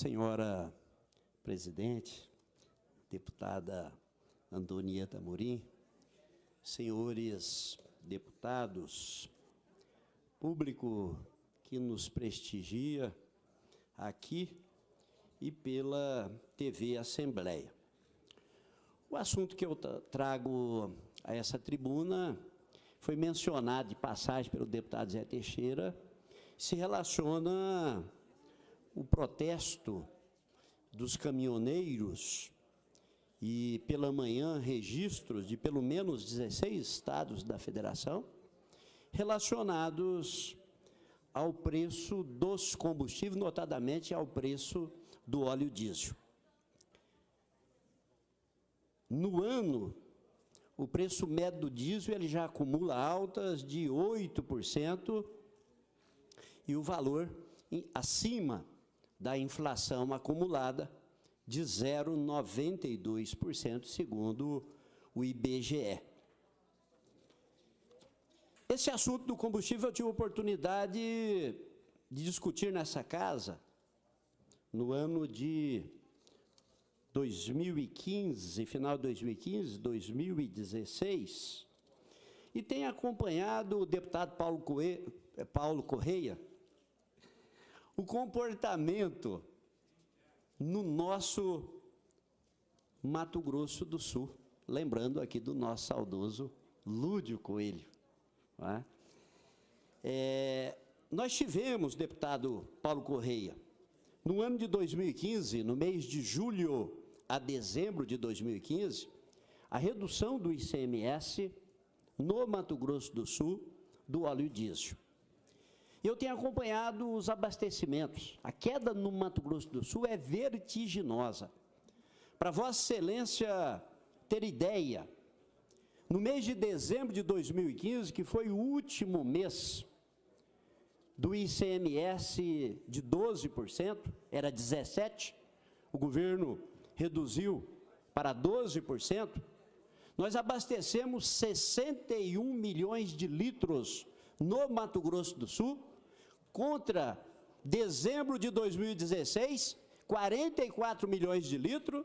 Senhora presidente, deputada Antonieta Amorim, senhores deputados, público que nos prestigia aqui e pela TV Assembleia. O assunto que eu trago a essa tribuna foi mencionado de passagem pelo deputado Zé Teixeira, se relaciona o protesto dos caminhoneiros e, pela manhã, registros de pelo menos 16 estados da federação relacionados ao preço dos combustíveis, notadamente ao preço do óleo diesel. No ano, o preço médio do diesel ele já acumula altas de 8% e o valor acima da inflação acumulada de 0,92%, segundo o IBGE. Esse assunto do combustível eu tive a oportunidade de discutir nessa casa no ano de 2015, final de 2015, 2016, e tenho acompanhado o deputado Paulo Correia, o comportamento no nosso Mato Grosso do Sul, lembrando aqui do nosso saudoso Lúdio Coelho. Não é? Nós tivemos, deputado Paulo Correia, no ano de 2015, no mês de julho a dezembro de 2015, a redução do ICMS no Mato Grosso do Sul do óleo diesel. Eu tenho acompanhado os abastecimentos. A queda no Mato Grosso do Sul é vertiginosa. Para Vossa Excelência ter ideia, no mês de dezembro de 2015, que foi o último mês do ICMS de 12%, era 17%, o governo reduziu para 12%, nós abastecemos 61 milhões de litros no Mato Grosso do Sul, contra dezembro de 2016, 44 milhões de litros,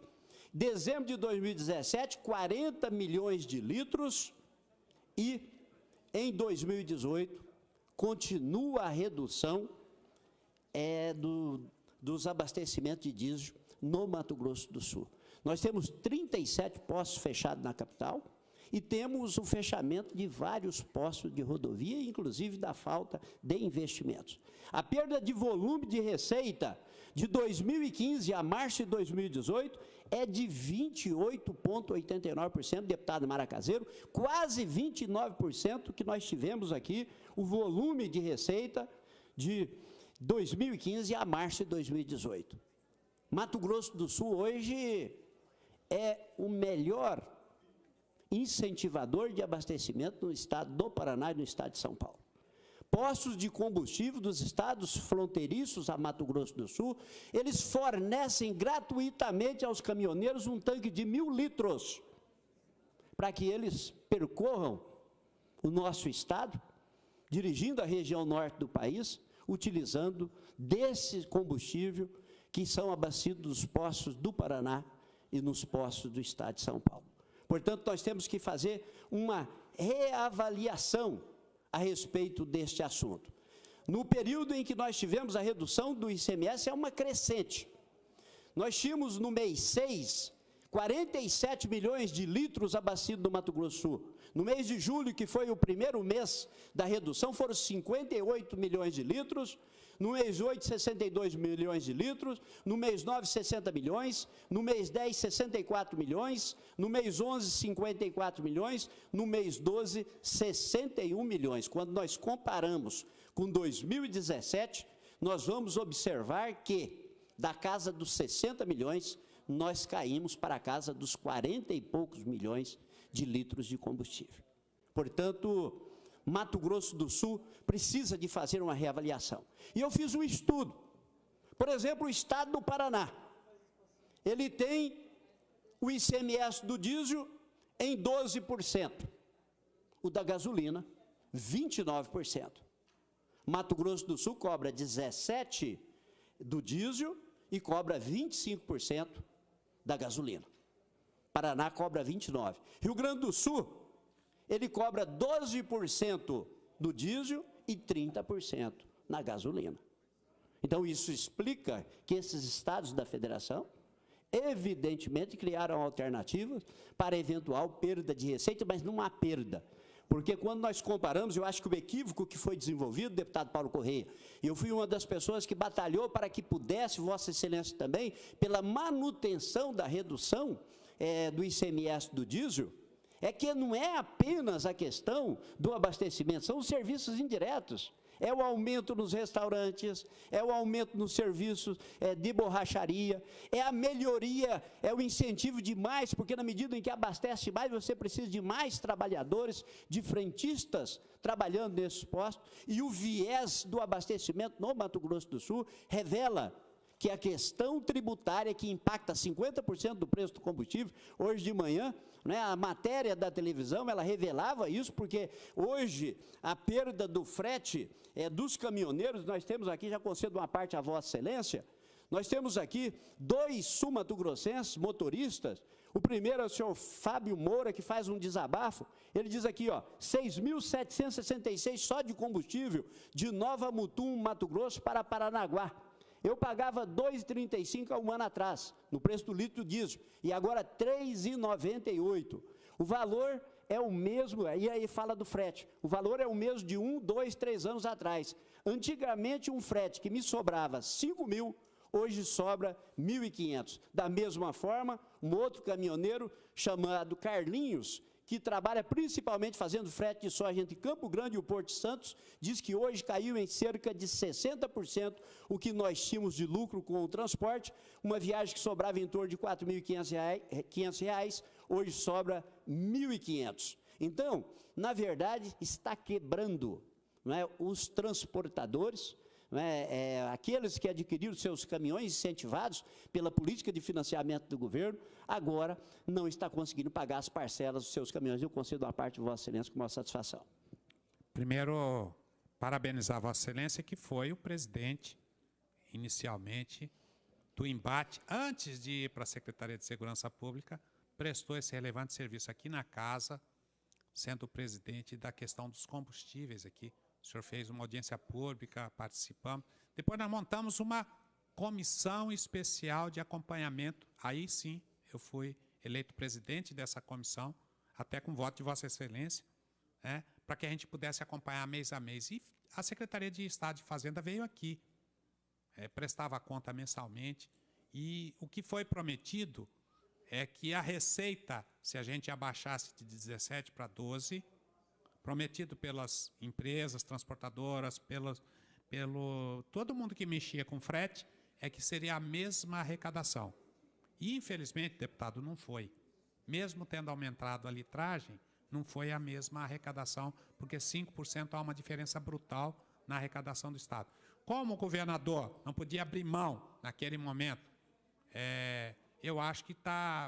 dezembro de 2017, 40 milhões de litros, e em 2018, continua a redução dos abastecimentos de diesel no Mato Grosso do Sul. Nós temos 37 postos fechados na capital, e temos o fechamento de vários postos de rodovia, inclusive da falta de investimentos. A perda de volume de receita de 2015 a março de 2018 é de 28,89%, deputado Maracazeiro, quase 29% que nós tivemos aqui, o volume de receita de 2015 a março de 2018. Mato Grosso do Sul hoje é o melhor incentivador de abastecimento no estado do Paraná e no estado de São Paulo. Postos de combustível dos estados fronteiriços a Mato Grosso do Sul, eles fornecem gratuitamente aos caminhoneiros um tanque de 1.000 litros, para que eles percorram o nosso estado, dirigindo a região norte do país, utilizando desse combustível que são abastecidos nos postos do Paraná e nos postos do estado de São Paulo. Portanto, nós temos que fazer uma reavaliação a respeito deste assunto. No período em que nós tivemos a redução do ICMS, é uma crescente. Nós tínhamos no mês 6, 47 milhões de litros abastecidos no Mato Grosso do Sul. No mês de julho, que foi o primeiro mês da redução, foram 58 milhões de litros. No mês 8, 62 milhões de litros, no mês 9, 60 milhões, no mês 10, 64 milhões, no mês 11, 54 milhões, no mês 12, 61 milhões. Quando nós comparamos com 2017, nós vamos observar que, da casa dos 60 milhões, nós caímos para a casa dos 40 e poucos milhões de litros de combustível. Portanto, Mato Grosso do Sul precisa de fazer uma reavaliação. E eu fiz um estudo. Por exemplo, o estado do Paraná, ele tem o ICMS do diesel em 12%, o da gasolina, 29%. Mato Grosso do Sul cobra 17% do diesel e cobra 25% da gasolina. Paraná cobra 29%. Rio Grande do Sul, ele cobra 12% do diesel e 30% na gasolina. Então, isso explica que esses estados da federação, evidentemente, criaram alternativas para eventual perda de receita, mas não há perda. Porque quando nós comparamos, eu acho que o equívoco que foi desenvolvido, deputado Paulo Correia, eu fui uma das pessoas que batalhou para que pudesse, Vossa Excelência também, pela manutenção da redução do ICMS do diesel, é que não é apenas a questão do abastecimento, são os serviços indiretos. É o aumento nos restaurantes, é o aumento nos serviços de borracharia, é a melhoria, é o incentivo de mais, porque na medida em que abastece mais, você precisa de mais trabalhadores, de frentistas trabalhando nesses postos, e o viés do abastecimento no Mato Grosso do Sul revela que a questão tributária que impacta 50% do preço do combustível, hoje de manhã, né, a matéria da televisão, ela revelava isso, porque hoje a perda do frete dos caminhoneiros, nós temos aqui, já concedo uma parte a Vossa Excelência, nós temos aqui 2 sul-mato-grossenses motoristas. O primeiro é o senhor Fábio Moura, que faz um desabafo. Ele diz aqui, ó, 6.766 só de combustível de Nova Mutum, Mato Grosso, para Paranaguá. Eu pagava R$ 2,35 há um ano atrás, no preço do litro diesel, e agora R$ 3,98. O valor é o mesmo, e aí fala do frete, o valor é o mesmo de 1, 2, 3 anos atrás. Antigamente, um frete que me sobrava 5 mil, hoje sobra 1.500. Da mesma forma, um outro caminhoneiro chamado Carlinhos, que trabalha principalmente fazendo frete de soja entre Campo Grande e o Porto de Santos, diz que hoje caiu em cerca de 60% o que nós tínhamos de lucro com o transporte. Uma viagem que sobrava em torno de R$ 4.500, hoje sobra R$ 1.500. Então, na verdade, está quebrando, não é, os transportadores, aqueles que adquiriram seus caminhões incentivados pela política de financiamento do governo, agora não está conseguindo pagar as parcelas dos seus caminhões. Eu concedo uma parte de Vossa Excelência com maior satisfação. Primeiro, parabenizar Vossa Excelência, que foi o presidente, inicialmente, do embate, antes de ir para a Secretaria de Segurança Pública, prestou esse relevante serviço aqui na casa, sendo o presidente da questão dos combustíveis aqui. O senhor fez uma audiência pública, participamos. Depois nós montamos uma comissão especial de acompanhamento. Aí sim, eu fui eleito presidente dessa comissão, até com voto de Vossa Excelência, né, para que a gente pudesse acompanhar mês a mês. E a Secretaria de Estado de Fazenda veio aqui, prestava conta mensalmente. E o que foi prometido é que a receita, se a gente abaixasse de 17 para 12, prometido pelas empresas transportadoras, pelo todo mundo que mexia com frete, é que seria a mesma arrecadação. E, infelizmente, deputado, não foi. Mesmo tendo aumentado a litragem, não foi a mesma arrecadação, porque 5% há uma diferença brutal na arrecadação do Estado. Como o governador não podia abrir mão naquele momento, eu acho que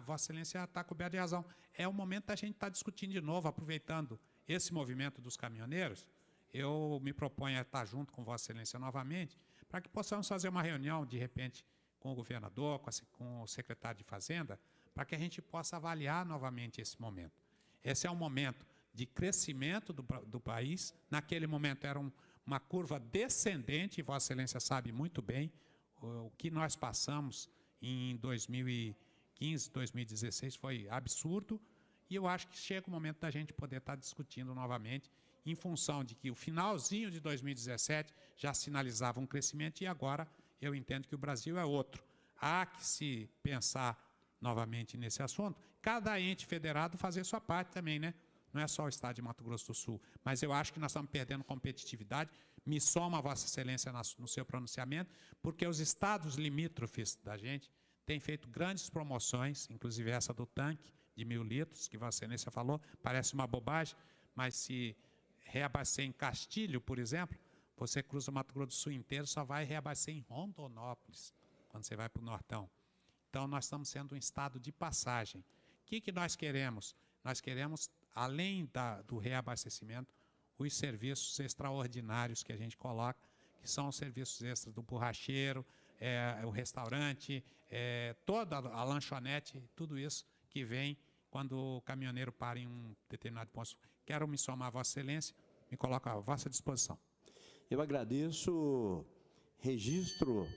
Vossa Excelência está coberta de razão. É o momento da gente estar discutindo de novo, aproveitando esse movimento dos caminhoneiros. Eu me proponho a estar junto com Vossa Excelência novamente, para que possamos fazer uma reunião, de repente, com o governador, com o secretário de Fazenda, para que a gente possa avaliar novamente esse momento. Esse é um momento de crescimento do país. Naquele momento era uma curva descendente, e Vossa Excelência sabe muito bem o que nós passamos em 2015, 2016, foi absurdo, e eu acho que chega o momento da gente poder estar discutindo novamente, em função de que o finalzinho de 2017 já sinalizava um crescimento, e agora eu entendo que o Brasil é outro. Há que se pensar novamente nesse assunto, cada ente federado fazer sua parte também, né? Não é só o Estado de Mato Grosso do Sul, mas eu acho que nós estamos perdendo competitividade. Me soma a Vossa Excelência no seu pronunciamento, porque os estados limítrofes da gente têm feito grandes promoções, inclusive essa do tanque de 1.000 litros, que Vossa Excelência falou, parece uma bobagem, mas se reabastecer em Castilho, por exemplo, você cruza o Mato Grosso do Sul inteiro, só vai reabastecer em Rondonópolis, quando você vai para o Nortão. Então, nós estamos sendo um estado de passagem. O que nós queremos? Nós queremos, além do reabastecimento, os serviços extraordinários que a gente coloca, que são os serviços extras do borracheiro, o restaurante, toda a lanchonete, tudo isso que vem quando o caminhoneiro para em um determinado posto. Quero me somar a Vossa Excelência, me coloco à vossa disposição. Eu agradeço, registro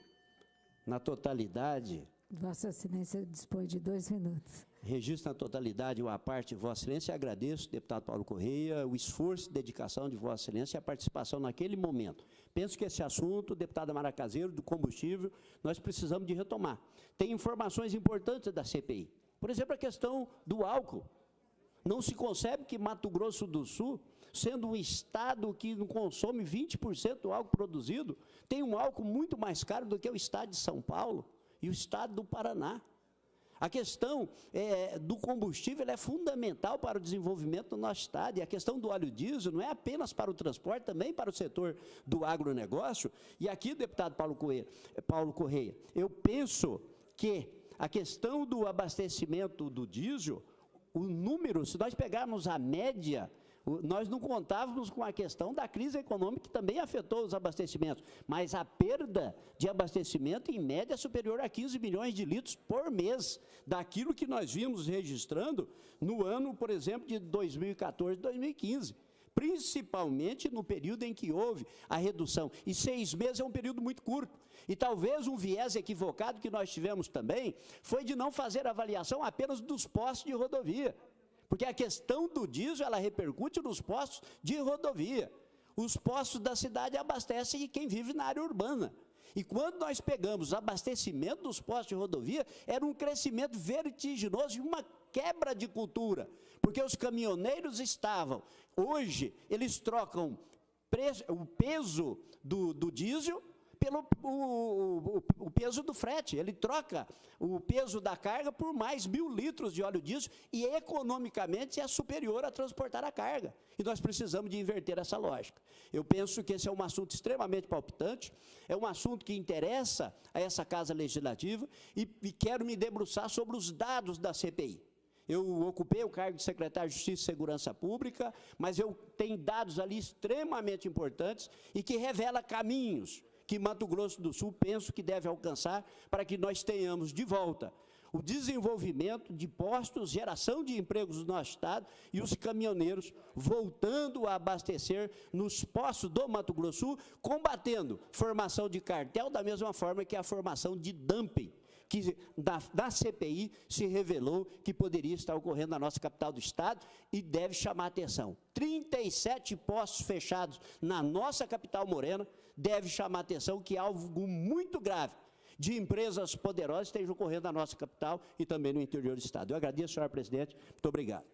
na totalidade. Vossa Excelência dispõe de 2 minutos. Registro na totalidade a parte de Vossa Excelência e agradeço, deputado Paulo Correia, o esforço e dedicação de Vossa Excelência e a participação naquele momento. Penso que esse assunto, deputada Mara Caseiro, do combustível, nós precisamos de retomar. Tem informações importantes da CPI. Por exemplo, a questão do álcool. Não se concebe que Mato Grosso do Sul, sendo um estado que não consome 20% do álcool produzido, tem um álcool muito mais caro do que o estado de São Paulo e o estado do Paraná. A questão do combustível é fundamental para o desenvolvimento do nosso estado, e a questão do óleo diesel não é apenas para o transporte, também para o setor do agronegócio. E aqui, deputado Paulo Correia, eu penso que a questão do abastecimento do diesel, o número, se nós pegarmos a média, nós não contávamos com a questão da crise econômica que também afetou os abastecimentos, mas a perda de abastecimento, em média, é superior a 15 milhões de litros por mês, daquilo que nós vimos registrando no ano, por exemplo, de 2014 e 2015. Principalmente no período em que houve a redução. E 6 meses é um período muito curto. E talvez um viés equivocado que nós tivemos também foi de não fazer avaliação apenas dos postos de rodovia. Porque a questão do diesel, ela repercute nos postos de rodovia. Os postos da cidade abastecem quem vive na área urbana. E quando nós pegamos o abastecimento dos postos de rodovia, era um crescimento vertiginoso e uma quebra de cultura. Porque os caminhoneiros estavam, hoje, eles trocam o peso do diesel pelo o peso do frete. Ele troca o peso da carga por mais 1.000 litros de óleo diesel e economicamente é superior a transportar a carga. E nós precisamos de inverter essa lógica. Eu penso que esse é um assunto extremamente palpitante, é um assunto que interessa a essa Casa Legislativa e quero me debruçar sobre os dados da CPI. Eu ocupei o cargo de secretário de Justiça e Segurança Pública, mas eu tenho dados ali extremamente importantes e que revelam caminhos que Mato Grosso do Sul penso que deve alcançar para que nós tenhamos de volta o desenvolvimento de postos, geração de empregos no nosso estado e os caminhoneiros voltando a abastecer nos postos do Mato Grosso do Sul, combatendo formação de cartel da mesma forma que a formação de dumping, que da CPI se revelou que poderia estar ocorrendo na nossa capital do estado e deve chamar a atenção. 37 postos fechados na nossa capital morena deve chamar a atenção que é algo muito grave de empresas poderosas estejam ocorrendo na nossa capital e também no interior do estado. Eu agradeço, senhora presidente. Muito obrigado.